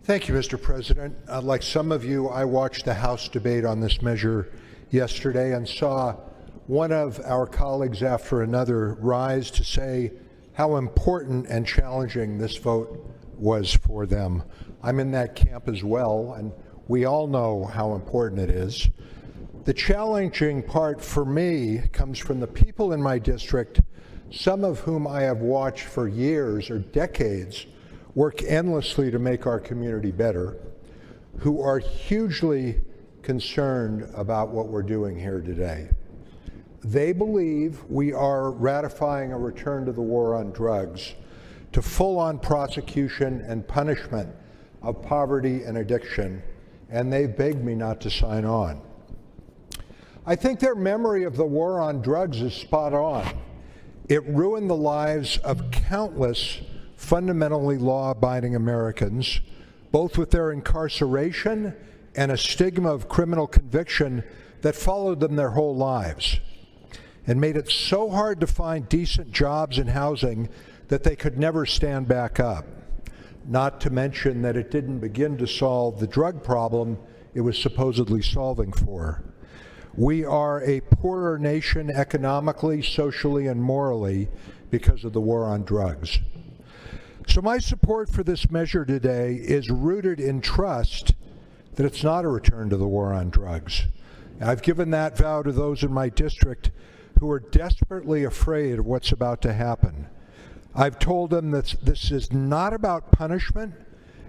Thank you, Mr. President. Like some of you, I watched the House debate on this measure yesterday and saw one of our colleagues after another rise to say how important and challenging this vote was for them. I'm in that camp as well, and we all know how important it is. The challenging part for me comes from the people in my district, some of whom I have watched for years or decades work endlessly to make our community better, who are hugely concerned about what we're doing here today. They believe we are ratifying a return to the war on drugs, to full-on prosecution and punishment of poverty and addiction, and they begged me not to sign on. I think their memory of the war on drugs is spot on. It ruined the lives of countless fundamentally law-abiding Americans, both with their incarceration and a stigma of criminal conviction that followed them their whole lives, and made it so hard to find decent jobs and housing that they could never stand back up. Not to mention that it didn't begin to solve the drug problem it was supposedly solving for. We are a poorer nation economically, socially, and morally because of the war on drugs. So my support for this measure today is rooted in trust that it's not a return to the war on drugs. I've given that vow to those in my district who are desperately afraid of what's about to happen. I've told them that this is not about punishment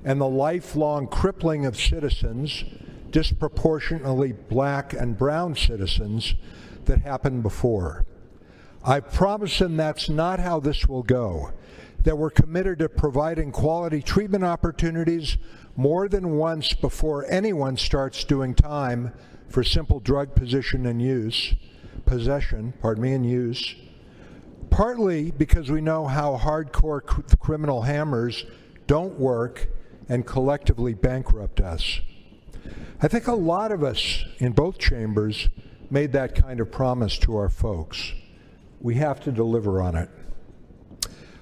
and the lifelong crippling of citizens, disproportionately black and brown citizens, that happened before. I've promised them that's not how this will go, that we're committed to providing quality treatment opportunities more than once before anyone starts doing time for simple drug possession and use, partly because we know how hardcore criminal hammers don't work and collectively bankrupt us. I think a lot of us in both chambers made that kind of promise to our folks. We have to deliver on it.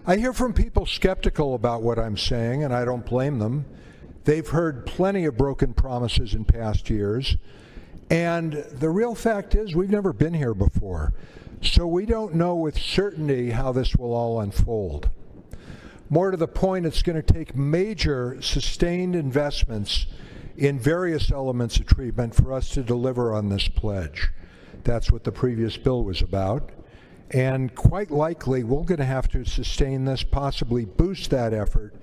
I hear from people skeptical about what I'm saying, and I don't blame them. They've heard plenty of broken promises in past years, and the real fact is we've never been here before, so we don't know with certainty how this will all unfold. More to the point, it's going to take major, sustained investments in various elements of treatment for us to deliver on this pledge. That's what the previous bill was about. And quite likely, we're going to have to sustain this, possibly boost that effort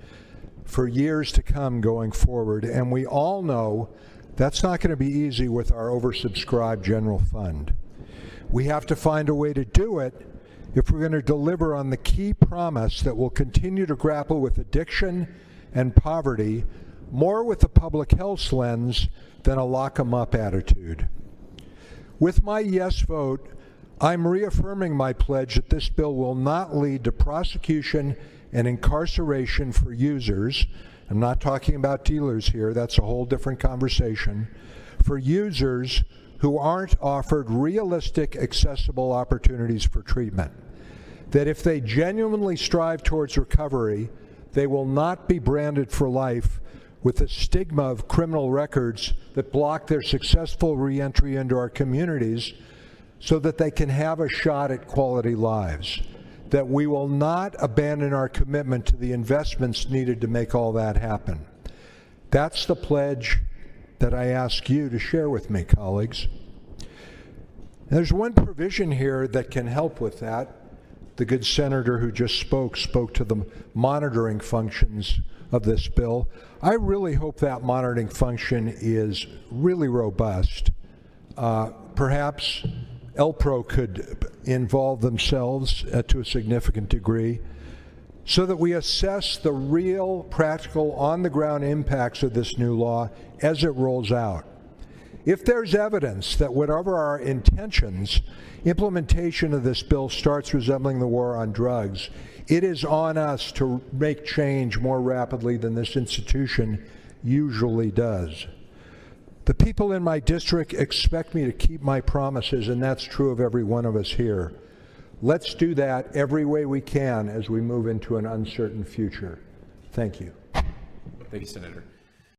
for years to come going forward. And we all know that's not going to be easy with our oversubscribed general fund. We have to find a way to do it if we're going to deliver on the key promise that we'll continue to grapple with addiction and poverty more with a public health lens than a lock 'em up attitude. With my yes vote, I'm reaffirming my pledge that this bill will not lead to prosecution and incarceration for users. I'm not talking about dealers here, that's a whole different conversation. For users who aren't offered realistic, accessible opportunities for treatment. That if they genuinely strive towards recovery, they will not be branded for life with the stigma of criminal records that block their successful re-entry into our communities so that they can have a shot at quality lives. That we will not abandon our commitment to the investments needed to make all that happen. That's the pledge that I ask you to share with me, colleagues. And there's one provision here that can help with that. The good senator who just spoke to the monitoring functions of this bill. I really hope that monitoring function is really robust. Perhaps LPRO could involve themselves to a significant degree so that we assess the real, practical, on-the-ground impacts of this new law as it rolls out. If there's evidence that whatever our intentions, implementation of this bill starts resembling the war on drugs, it is on us to make change more rapidly than this institution usually does. The people in my district expect me to keep my promises, and that's true of every one of us here. Let's do that every way we can as we move into an uncertain future. Thank you. Thank you, Senator.